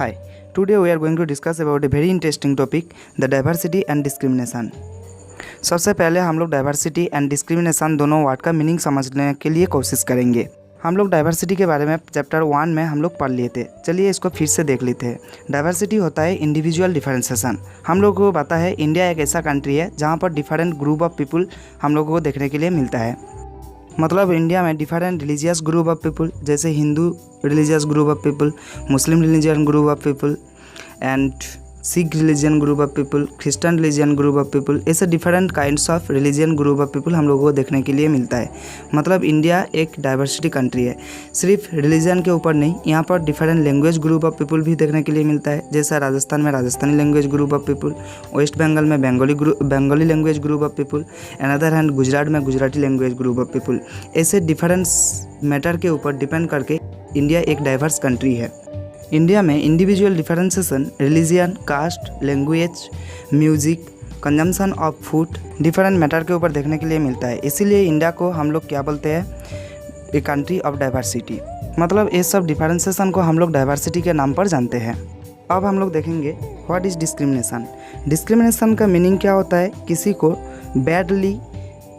Hi, today we are going to discuss about a very interesting topic, the diversity and discrimination. सबसे पहले हम लोग diversity and discrimination दोनों word का meaning समझने के लिए कोशिश करेंगे। हम लोग डाइवर्सिटी के बारे में चैप्टर 1 में हम लोग पढ़ लिए थे। चलिए इसको फिर से देख लेते हैं। डाइवर्सिटी होता है इंडिविजुअल डिफरेंशिएशन। हम लोगों को पता है इंडिया एक ऐसा कंट्री है जहाँ पर डिफरेंट ग्रुप ऑफ पीपल हम लोगों को देखने के लिए मिलता है। मतलब इंडिया में different religious group of people, जैसे Hindu religious group of people, Muslim religion group of people and Sikh religion group of people, Christian religion group of people, ऐसे different kinds of religion group of people हम लोगों को देखने के लिए मिलता है। मतलब इंडिया एक डाइवर्सिटी कंट्री है। सिर्फ रिलीजन के ऊपर नहीं, यहाँ पर different language group of people भी देखने के लिए मिलता है। जैसा राजस्थान में Rajasthani language group of people, West Bengal में Bengali language group of people, another hand Gujarat में Gujarati language group of people. ऐसे डिफरेंस मैटर के ऊपर डिपेंड करके इंडिया एक डाइवर्स कंट्री है। इंडिया में individual differentiation religion, caste, language, music, consumption of food, different matter के ऊपर देखने के लिए मिलता है। इसीलिए इंडिया को हम लोग क्या बोलते हैं, ए कंट्री ऑफ डाइवर्सिटी। मतलब ये सब डिफरेंशिएशन को हम लोग डाइवर्सिटी के नाम पर जानते हैं। अब हम लोग देखेंगे व्हाट इज़ डिस्क्रिमिनेशन। डिस्क्रिमिनेशन का मीनिंग क्या होता है, किसी को बैडली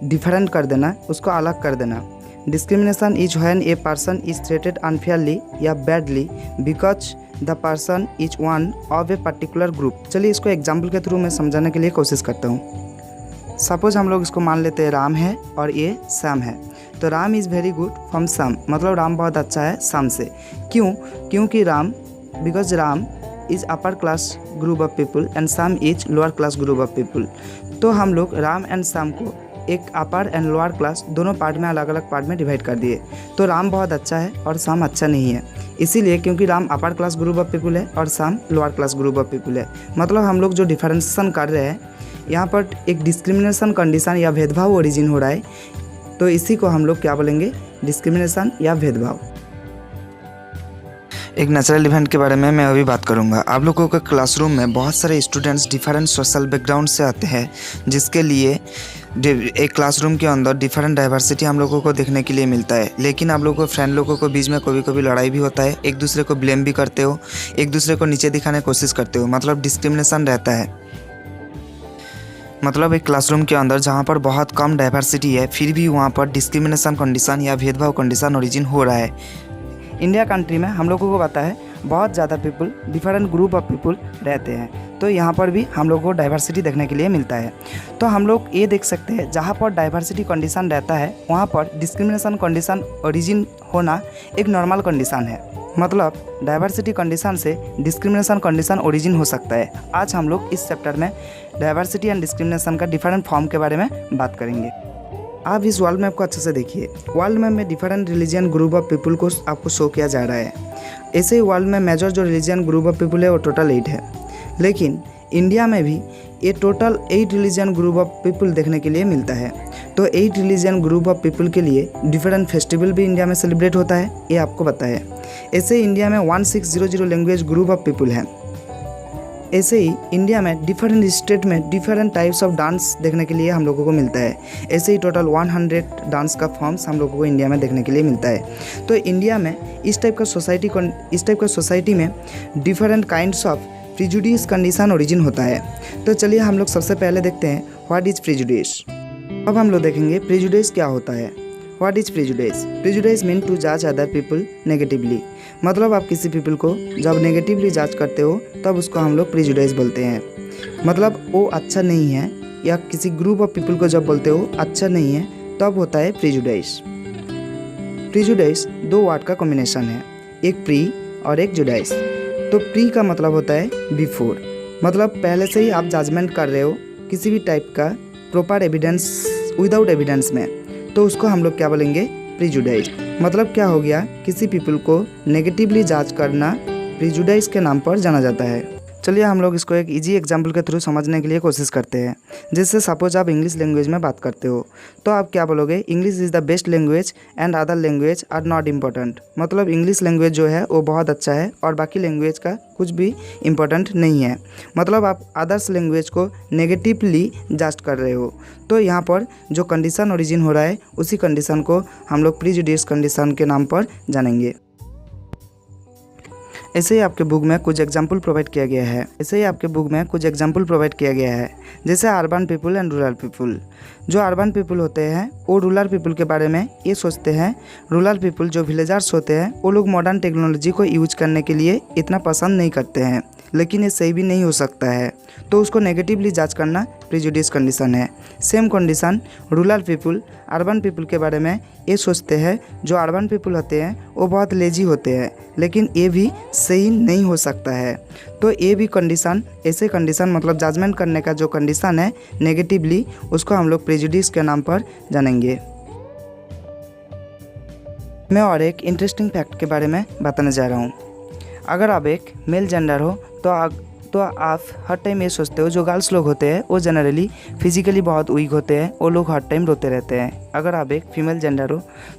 डिफरेंट कर देना, उसको अलग कर देना। Discrimination is when a person is treated unfairly या badly because the person is one of a particular group। चलिए इसको एग्जाम्पल के थ्रू मैं समझाने के लिए कोशिश करता हूँ। सपोज हम लोग इसको मान लेते हैं राम है और ये श्याम है। तो Ram is very good from Shyam, मतलब राम बहुत अच्छा है श्याम से। क्यों? क्योंकि because Ram is upper class group of people and Shyam is lower class group of people. तो हम लोग राम एंड श्याम को एक अपर एंड लोअर क्लास दोनों पार्ट में, अलग अलग पार्ट में डिवाइड कर दिए। तो राम बहुत अच्छा है और श्याम अच्छा नहीं है, इसीलिए क्योंकि राम अपर क्लास ग्रुप ऑफ पीपल है और Shyam lower class group of people है। मतलब हम लोग जो डिफरेंशिएशन कर रहे हैं, यहाँ पर एक डिस्क्रिमिनेशन कंडीशन या भेदभाव ओरिजिन हो रहा है। तो इसी को हम लोग क्या बोलेंगे, डिस्क्रिमिनेशन या भेदभाव। एक नेचुरल इवेंट के बारे में मैं अभी बात करूंगा। आप लोगों के क्लासरूम में बहुत सारे स्टूडेंट्स डिफरेंट सोशल बैकग्राउंड से आते हैं, जिसके लिए एक क्लासरूम के अंदर डिफरेंट डाइवर्सिटी हम लोगों को देखने के लिए मिलता है। लेकिन आप लोगों को फ्रेंड लोगों को बीच में कभी कभी लड़ाई भी होता है, एक दूसरे को ब्लेम भी करते हो, एक दूसरे को नीचे दिखाने की कोशिश करते हो। मतलब डिस्क्रिमिनेशन रहता है। मतलब एक क्लासरूम के अंदर जहाँ पर बहुत कम डाइवर्सिटी है, फिर भी वहाँ पर डिस्क्रिमिनेशन कंडीशन या भेदभाव कंडीशन ओरिजिन हो रहा है। इंडिया कंट्री में हम लोगों को पता है बहुत ज़्यादा people, different group of people रहते हैं। तो यहाँ पर भी हम लोगों को डाइवर्सिटी देखने के लिए मिलता है। तो हम लोग ये देख सकते हैं, जहाँ पर डाइवर्सिटी कंडीशन रहता है वहाँ पर डिस्क्रिमिनेशन कंडीशन ओरिजिन होना एक नॉर्मल कंडीशन है। मतलब डाइवर्सिटी कंडीशन से डिस्क्रिमिनेशन कंडीशन ओरिजिन हो सकता है। आज हम लोग इस चैप्टर में डाइवर्सिटी एंड डिस्क्रिमिनेशन का डिफरेंट फॉर्म के बारे में बात करेंगे। आप इस वर्ल्ड मैप को अच्छे से देखिए। वर्ल्ड मैप में different religion group of people को आपको शो किया जा रहा है। ऐसे ही वर्ल्ड में मेजर जो रिलीजियन ग्रुप ऑफ पीपल है वो टोटल 8 है। लेकिन इंडिया में भी ये total 8 religion group of people देखने के लिए मिलता है। तो 8 रिलीजियन ग्रुप ऑफ पीपल के लिए डिफरेंट फेस्टिवल भी इंडिया में सेलिब्रेट होता है, ये आपको पता है। ऐसे ही इंडिया में 1600 लैंग्वेज ग्रुप ऑफ पीपल हैं। ऐसे ही इंडिया में डिफरेंट स्टेट में डिफरेंट टाइप्स ऑफ डांस देखने के लिए हम लोगों को मिलता है। ऐसे ही टोटल 100 डांस का फॉर्म्स हम लोगों को इंडिया में देखने के लिए मिलता है। तो इंडिया में इस टाइप का सोसाइटी में different kinds of prejudice condition origin होता है। तो चलिए हम लोग सबसे पहले देखते हैं व्हाट इज प्रिजुडिस। अब हम लोग देखेंगे प्रिजुडिस क्या होता है। What is prejudice? Prejudice mean to जज अदर पीपल नेगेटिवली। मतलब आप किसी पीपल को जब नेगेटिवली जज करते हो तब उसको हम लोग प्रिजुडिस बोलते हैं। मतलब वो अच्छा नहीं है, या किसी ग्रुप ऑफ पीपल को जब बोलते हो अच्छा नहीं है, तब होता है प्रिजुडिस। प्रिजुडिस 2 वर्ड का कॉम्बिनेशन है, एक प्री और एक जुडाइस। तो प्री का मतलब होता है बिफोर, मतलब पहले से ही आप जजमेंट कर रहे हो किसी भी टाइप का प्रॉपर एविडेंस विदाउट एविडेंस में, तो उसको हम लोग क्या बोलेंगे, प्रिजुडाइस। मतलब क्या हो गया, किसी पीपल को नेगेटिवली जज करना प्रिजुडाइस के नाम पर जाना जाता है। चलिए हम लोग इसको एक इजी एग्जांपल के थ्रू समझने के लिए कोशिश करते हैं। जैसे सपोज आप इंग्लिश लैंग्वेज में बात करते हो, तो आप क्या बोलोगे, English is the best language and other language are not important. मतलब इंग्लिश लैंग्वेज जो है वो बहुत अच्छा है और बाकी लैंग्वेज का कुछ भी इम्पोर्टेंट नहीं है। मतलब आप अदर्स लैंग्वेज को नेगेटिवली जज कर रहे हो। तो यहाँ पर जो कंडीशन ओरिजिन हो रहा है उसी कंडीशन को हम लोग प्रिजुडिस कंडीशन के नाम पर जानेंगे। ऐसे ही आपके बुक में कुछ एग्जाम्पल प्रोवाइड किया गया है जैसे urban people and rural people. जो अर्बन पीपल होते हैं वो रूरल पीपल के बारे में ये सोचते हैं। रूरल पीपल जो विलेजर्स होते हैं वो लोग मॉडर्न टेक्नोलॉजी को यूज करने के लिए इतना पसंद नहीं करते हैं, लेकिन ये सही भी नहीं हो सकता है, तो उसको नेगेटिवली जज करना प्रेजुडिस कंडीशन है। Same condition rural people urban people के बारे में ये सोचते हैं। जो अर्बन पीपल होते हैं वो बहुत लेजी होते हैं, लेकिन ये भी सही नहीं हो सकता है। तो ये भी कंडीशन, ऐसे कंडीशन मतलब जजमेंट करने का जो कंडीशन है नेगेटिवली, उसको हम लोग प्रेजुडिस के नाम पर जानेंगे। मैं और एक इंटरेस्टिंग फैक्ट के बारे में बताने जा रहा हूँ। अगर आप एक मेल जेंडर हो तो आप हर टाइम ये सोचते हो जो गर्ल्स लोग होते हैं वो जनरली फिजिकली बहुत वीक होते हैं, वो लोग हर टाइम रोते रहते हैं। अगर आप एक फीमेल जेंडर हो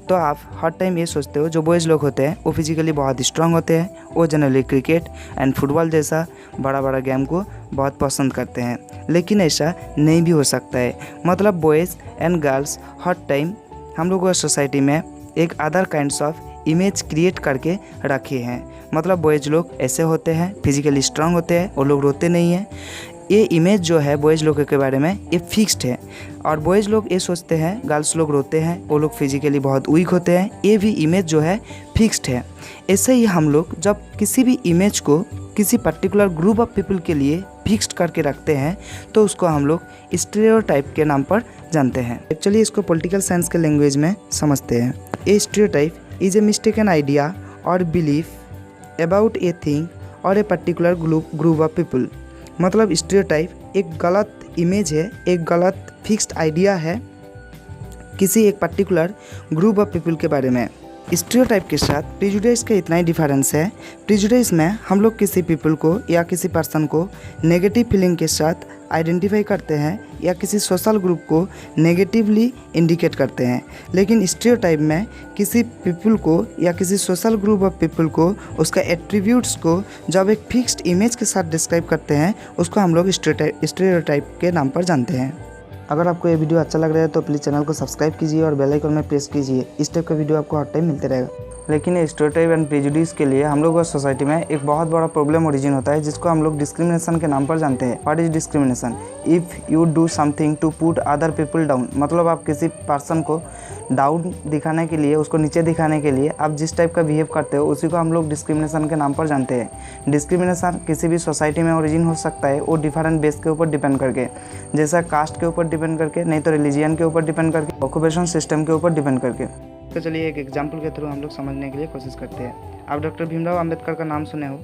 तो आप हर टाइम ये सोचते हो जो बॉयज़ लोग होते हैं वो फिजिकली बहुत स्ट्रांग होते हैं, वो जनरली क्रिकेट एंड फुटबॉल जैसा बड़ा बड़ा गेम को बहुत पसंद करते हैं। लेकिन ऐसा नहीं भी हो सकता है। मतलब boys and girls her time हम लोगों की सोसाइटी में एक other kinds of image create करके रखे हैं। मतलब बॉयज़ लोग ऐसे होते हैं, फिजिकली स्ट्रांग होते हैं, वो लोग रोते नहीं हैं। ये इमेज जो है बॉयज़ लोगों के बारे में ये फिक्स्ड है। और बॉयज़ लोग ये सोचते हैं गर्ल्स लोग रोते हैं, वो लोग फिजिकली बहुत वीक होते हैं, ये भी इमेज जो है फिक्स्ड है। ऐसे ही हम लोग जब किसी भी इमेज को किसी पर्टिकुलर ग्रुप ऑफ पीपल के लिए फिक्स्ड करके रखते हैं तो उसको हम लोग स्टीरियोटाइप के नाम पर जानते हैं। एक्चुअली इसको पॉलिटिकल साइंस के लैंग्वेज में समझते हैं। A stereotype is a mistaken idea और बिलीफ अबाउट ए थिंग और a particular group of people. मतलब स्टीरियोटाइप एक गलत इमेज है, एक गलत फिक्स्ड आइडिया है किसी एक पर्टिकुलर ग्रुप ऑफ पीपल के बारे में। स्टीरियोटाइप के साथ प्रेजुडिस का इतना ही डिफरेंस है। प्रेजुडिस में हम लोग किसी पीपल को या किसी पर्सन को नेगेटिव फीलिंग के साथ आइडेंटिफाई करते हैं या किसी सोशल ग्रुप को नेगेटिवली इंडिकेट करते हैं। लेकिन स्टीरियोटाइप में किसी पीपल को या किसी सोशल ग्रुप ऑफ पीपल को उसका एट्रीब्यूट्स को जब एक फिक्स्ड इमेज के साथ डिस्क्राइब करते हैं उसको हम लोग स्टीरियोटाइप के नाम पर जानते हैं। अगर आपको ये वीडियो अच्छा लग रहा है तो प्लीज़ चैनल को सब्सक्राइब कीजिए और बेल आइकन में प्रेस कीजिए। इस टाइप का वीडियो आपको हर टाइम मिलते रहेगा। लेकिन ये स्टीरियोटाइप एंड प्रेजुडिस के लिए हम लोगों की सोसाइटी में एक बहुत बड़ा प्रॉब्लम ओरिजिन होता है जिसको हम लोग डिस्क्रिमिनेशन के नाम पर जानते हैं। What is discrimination? If you do something to put other people down. मतलब आप किसी पर्सन को डाउन दिखाने के लिए, उसको नीचे दिखाने के लिए आप जिस टाइप का बिहेव करते हो उसी को हम लोग डिस्क्रिमिनेशन के नाम पर जानते हैं। डिस्क्रिमिनेशन किसी भी सोसाइटी में ओरिजिन हो सकता है, वो डिफरेंट बेस के ऊपर डिपेंड करके, जैसा कास्ट के ऊपर डिपेंड करके, नहीं तो रिलीजियन के ऊपर डिपेंड करके, ऑक्यूपेशन सिस्टम के ऊपर डिपेंड करके। तो चलिए एक एग्जाम्पल के थ्रू हम लोग समझने के लिए कोशिश करते हैं। आप डॉक्टर भीमराव अंबेडकर का नाम सुने हो।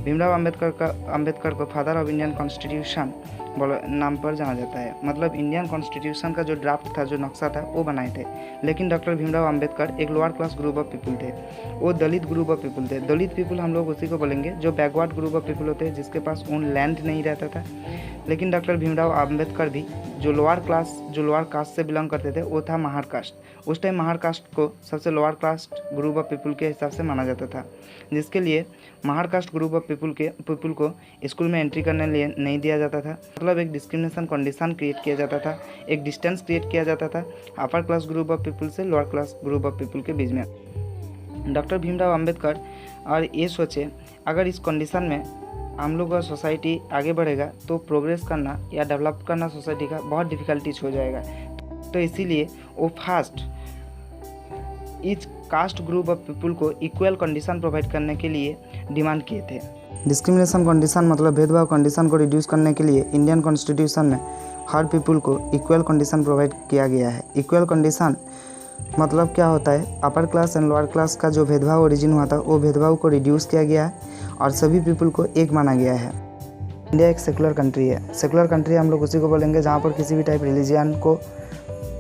भीमराव अंबेडकर को फादर ऑफ इंडियन कॉन्स्टिट्यूशन नाम पर जाना जाता है। मतलब इंडियन कॉन्स्टिट्यूशन का जो ड्राफ्ट था, जो नक्शा था, वो बनाए थे। लेकिन डॉक्टर भीमराव अंबेडकर एक lower class group of people थे, वो दलित ग्रुप ऑफ पीपल थे। दलित पीपल हम लोग उसी को बोलेंगे जो बैकवर्ड ग्रुप ऑफ पीपल होते हैं, जिसके पास ओन लैंड नहीं रहता था। लेकिन डॉक्टर भीमराव अंबेडकर भी जो लोअर कास्ट से बिलोंग करते थे वो था महार कास्ट। उस टाइम महार कास्ट को सबसे lower caste group of people के हिसाब से माना जाता था, जिसके लिए Mahar caste group of people को स्कूल में एंट्री करने लिए नहीं दिया जाता था। मतलब एक डिस्क्रिमिनेशन कंडीशन क्रिएट किया जाता था, एक डिस्टेंस क्रिएट किया जाता था upper class group of people से lower class group of people के बीच में। डॉक्टर भीमराव अंबेडकर और ये सोचे अगर इस कंडीशन में हम लोग का सोसाइटी आगे बढ़ेगा तो प्रोग्रेस करना या डेवलप करना सोसाइटी का बहुत डिफ़िकल्टीज हो जाएगा। तो इसीलिए वो फास्ट इस कास्ट ग्रुप ऑफ पीपल को इक्वल कंडीशन प्रोवाइड करने के लिए डिमांड किए थे। डिस्क्रिमिनेशन कंडीशन मतलब भेदभाव कंडीशन को रिड्यूस करने के लिए इंडियन कॉन्स्टिट्यूशन में हर पीपल को इक्वल कंडीशन प्रोवाइड किया गया है। इक्वल कंडीशन मतलब क्या होता है? Upper class and lower class का जो भेदभाव ओरिजिन हुआ था वो भेदभाव को रिड्यूस किया गया है और सभी पीपल को एक माना गया है। इंडिया एक सेकुलर कंट्री है। सेकुलर कंट्री हम लोग उसी को बोलेंगे जहाँ पर किसी भी टाइप रिलीजियन को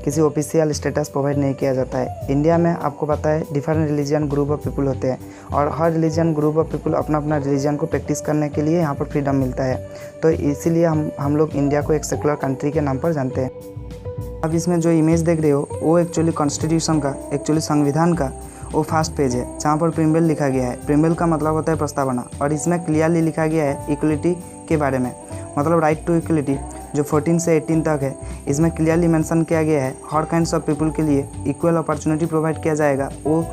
किसी ऑफिशियल स्टेटस प्रोवाइड नहीं किया जाता है। इंडिया में आपको पता है different religion group of people होते हैं और हर रिलीजियन ग्रुप ऑफ पीपल अपना अपना रिलीजन को प्रैक्टिस करने के लिए यहाँ पर फ्रीडम मिलता है। तो इसीलिए हम लोग इंडिया को एक सेकुलर कंट्री के नाम पर जानते हैं। अब इसमें जो इमेज देख रहे हो वो एक्चुअली कॉन्स्टिट्यूशन का, एक्चुअली संविधान का वो फर्स्ट पेज है जहाँ पर प्रीम्बल लिखा गया है। प्रीम्बल का मतलब होता है प्रस्तावना और इसमें क्लियरली लिखा गया है इक्वलिटी के बारे में। मतलब राइट टू इक्वलिटी जो 14 से 18 तक है, इसमें क्लियरली मेंशन किया गया है हर काइंड्स ऑफ पीपल के लिए इक्वल अपॉर्चुनिटी प्रोवाइड किया जाएगा। वो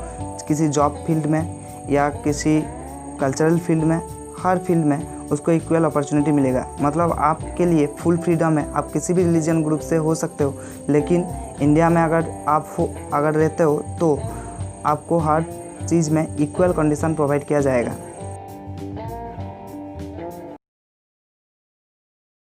किसी जॉब फील्ड में या किसी कल्चरल फील्ड में, हर फील्ड में उसको इक्वल अपॉर्चुनिटी मिलेगा। मतलब आपके लिए फुल फ्रीडम है, आप किसी भी रिलीजन ग्रुप से हो सकते हो, लेकिन इंडिया में अगर रहते हो तो आपको हर चीज़ में इक्वल कंडीशन प्रोवाइड किया जाएगा।